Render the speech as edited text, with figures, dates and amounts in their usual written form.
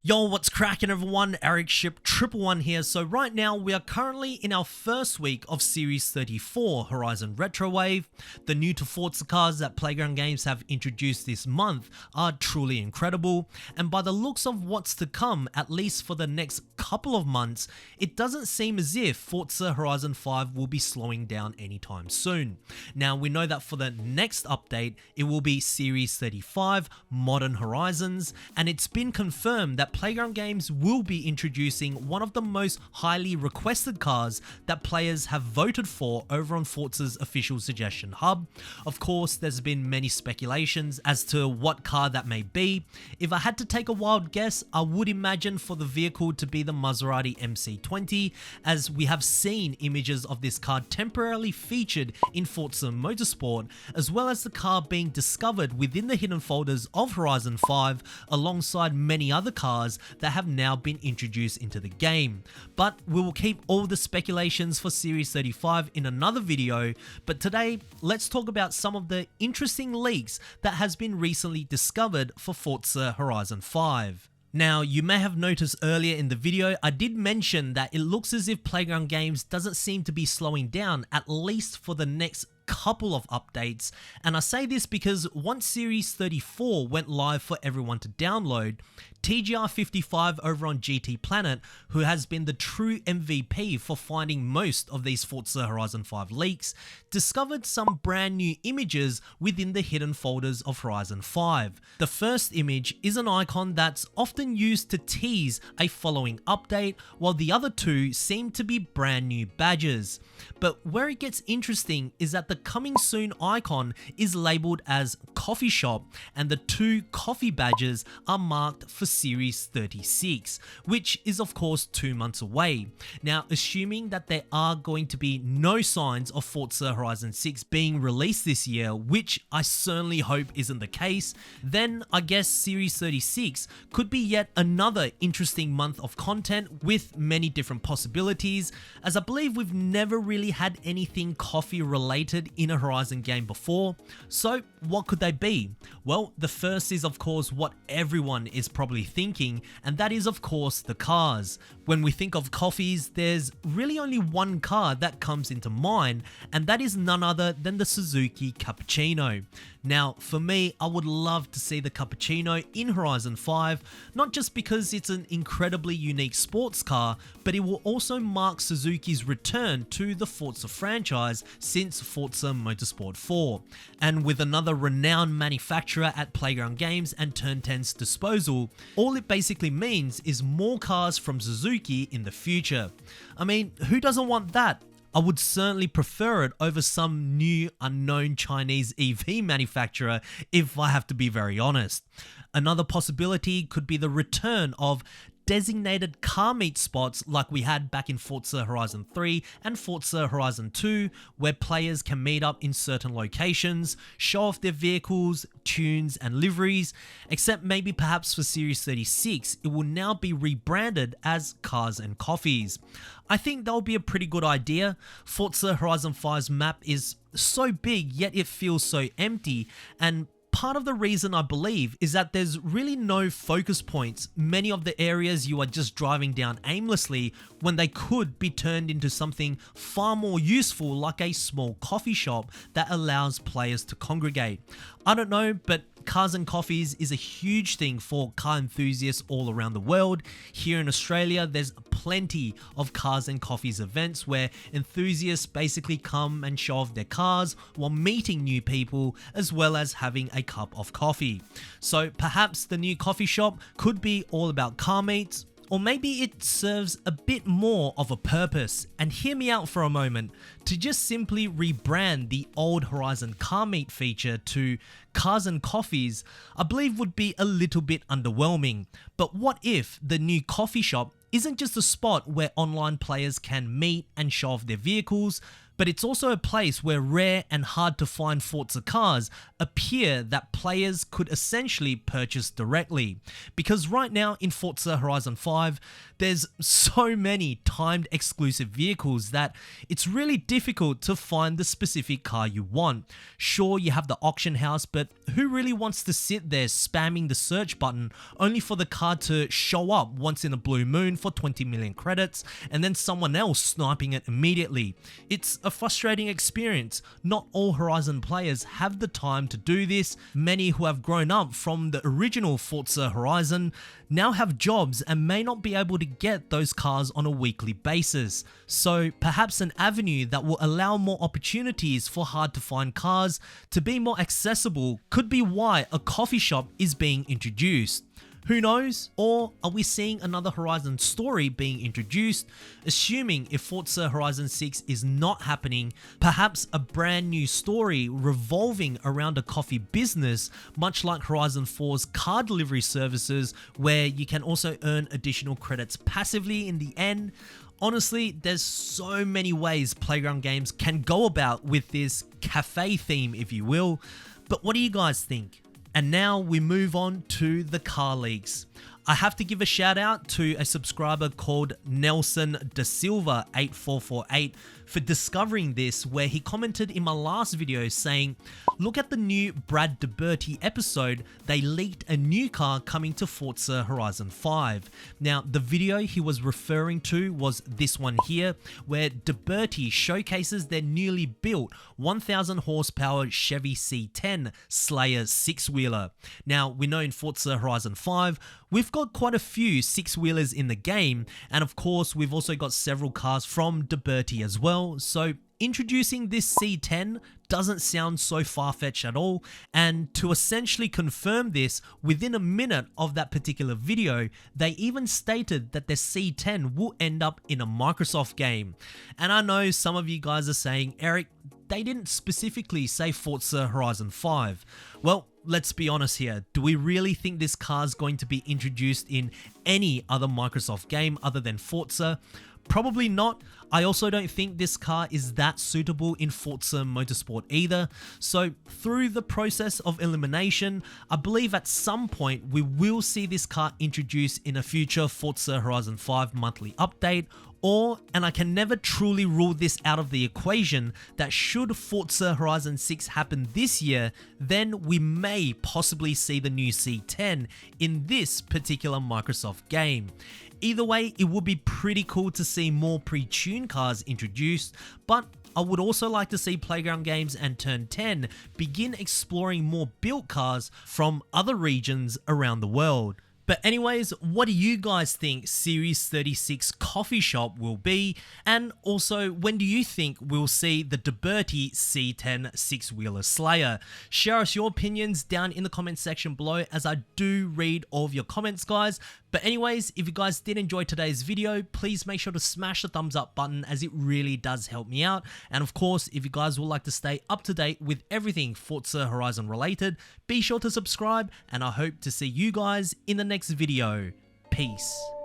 Yo, what's cracking everyone? Ericship 111 here. So right now we are currently in our first week of Series 34 Horizon Retro Wave. The new to Forza cars that Playground Games have introduced this month are truly incredible, and by the looks of what's to come, at least for the next couple of months, it doesn't seem as if Forza Horizon 5 will be slowing down anytime soon. Now we know that for the next update it will be Series 35 Modern Horizons, and it's been confirmed that Playground Games will be introducing one of the most highly requested cars that players have voted for over on Forza's official suggestion hub. Of course, there's been many speculations as to what car that may be. If I had to take a wild guess, I would imagine for the vehicle to be the Maserati MC20, as we have seen images of this car temporarily featured in Forza Motorsport, as well as the car being discovered within the hidden folders of Horizon 5 alongside many other cars that have now been introduced into the game. But we will keep all the speculations for Series 35 in another video, but today let's talk about some of the interesting leaks that has been recently discovered for Forza Horizon 5. Now, you may have noticed earlier in the video, I did mention that it looks as if Playground Games doesn't seem to be slowing down, at least for the next couple of updates, and I say this because once Series 34 went live for everyone to download, TGR55 over on GT Planet, who has been the true MVP for finding most of these Forza Horizon 5 leaks, discovered some brand new images within the hidden folders of Horizon 5. The first image is an icon that's often used to tease a following update, while the other two seem to be brand new badges. But where it gets interesting is that the coming soon icon is labeled as coffee shop, and the two coffee badges are marked for Series 36, which is of course 2 months away. Now, assuming that there are going to be no signs of Forza Horizon 6 being released this year, which I certainly hope isn't the case, then I guess Series 36 could be yet another interesting month of content with many different possibilities, as I believe we've never really had anything coffee related in a Horizon game before. So what could they be? Well, the first is of course what everyone is probably thinking, and that is of course the cars. When we think of coffees, there's really only one car that comes into mind, and that is none other than the Suzuki Cappuccino. Now, for me, I would love to see the Cappuccino in Horizon 5, not just because it's an incredibly unique sports car, but it will also mark Suzuki's return to the Forza franchise since Forza Motorsport 4. And with another renowned manufacturer at Playground Games and Turn 10's disposal, all it basically means is more cars from Suzuki in the future. I mean, who doesn't want that? I would certainly prefer it over some new unknown Chinese EV manufacturer, if I have to be very honest. Another possibility could be the return of designated car meet spots like we had back in Forza Horizon 3 and Forza Horizon 2, where players can meet up in certain locations, show off their vehicles, tunes and liveries, except maybe perhaps for Series 36 it will now be rebranded as Cars and Coffees. I think that would be a pretty good idea. Forza Horizon 5's map is so big, yet it feels so empty, and part of the reason I believe is that there's really no focus points. Many of the areas you are just driving down aimlessly when they could be turned into something far more useful, like a small coffee shop that allows players to congregate. I don't know, but Cars and Coffees is a huge thing for car enthusiasts all around the world. Here in Australia, there's plenty of Cars and Coffees events where enthusiasts basically come and show off their cars while meeting new people, as well as having a cup of coffee. So perhaps the new coffee shop could be all about car meets, or maybe it serves a bit more of a purpose. And hear me out for a moment, to just simply rebrand the old Horizon car meet feature to Cars and Coffees, I believe would be a little bit underwhelming. But what if the new coffee shop isn't just a spot where online players can meet and show off their vehicles, but it's also a place where rare and hard to find Forza cars appear that players could essentially purchase directly. Because right now in Forza Horizon 5, there's so many timed exclusive vehicles that it's really difficult to find the specific car you want. Sure, you have the auction house, but who really wants to sit there spamming the search button only for the car to show up once in a blue moon for 20 million credits and then someone else sniping it immediately? It's a frustrating experience. Not all Horizon players have the time to do this. Many who have grown up from the original Forza Horizon now have jobs and may not be able to get those cars on a weekly basis. So perhaps an avenue that will allow more opportunities for hard to find cars to be more accessible could be why a coffee shop is being introduced. Who knows? Or are we seeing another Horizon story being introduced? Assuming if Forza Horizon 6 is not happening, perhaps a brand new story revolving around a coffee business, much like Horizon 4's car delivery services, where you can also earn additional credits passively in the end. Honestly, there's so many ways Playground Games can go about with this cafe theme, if you will. But what do you guys think? And now we move on to the car leaks. I have to give a shout out to a subscriber called Nelson Da Silva 8448 for discovering this, where he commented in my last video saying, look at the new Brad Deberti episode, they leaked a new car coming to Forza Horizon 5. Now the video he was referring to was this one here, where Deberti showcases their newly built 1000 horsepower Chevy C10 Slayer 6-wheeler. Now we know in Forza Horizon 5, we've got quite a few 6-wheelers in the game, and of course we've also got several cars from Deberti as well, so introducing this C10 doesn't sound so far-fetched at all. And to essentially confirm this, within a minute of that particular video, they even stated that their C10 will end up in a Microsoft game. And I know some of you guys are saying, Eric, they didn't specifically say Forza Horizon 5. Well, let's be honest here. Do we really think this car is going to be introduced in any other Microsoft game other than Forza? Probably not. I also don't think this car is that suitable in Forza Motorsport either. So through the process of elimination, I believe at some point we will see this car introduced in a future Forza Horizon 5 monthly update, or, and I can never truly rule this out of the equation, that should Forza Horizon 6 happen this year, then we may possibly see the new C10 in this particular Microsoft game. Either way, it would be pretty cool to see more pre-tuned cars introduced, but I would also like to see Playground Games and Turn 10 begin exploring more built cars from other regions around the world. But anyways, what do you guys think Series 36 coffee shop will be? And also, when do you think we'll see the Deberti C10 6-wheeler Slayer? Share us your opinions down in the comment section below, as I do read all of your comments, guys. But anyways, if you guys did enjoy today's video, please make sure to smash the thumbs up button, as it really does help me out. And of course, if you guys would like to stay up to date with everything Forza Horizon related, be sure to subscribe, and I hope to see you guys in the next video. Peace.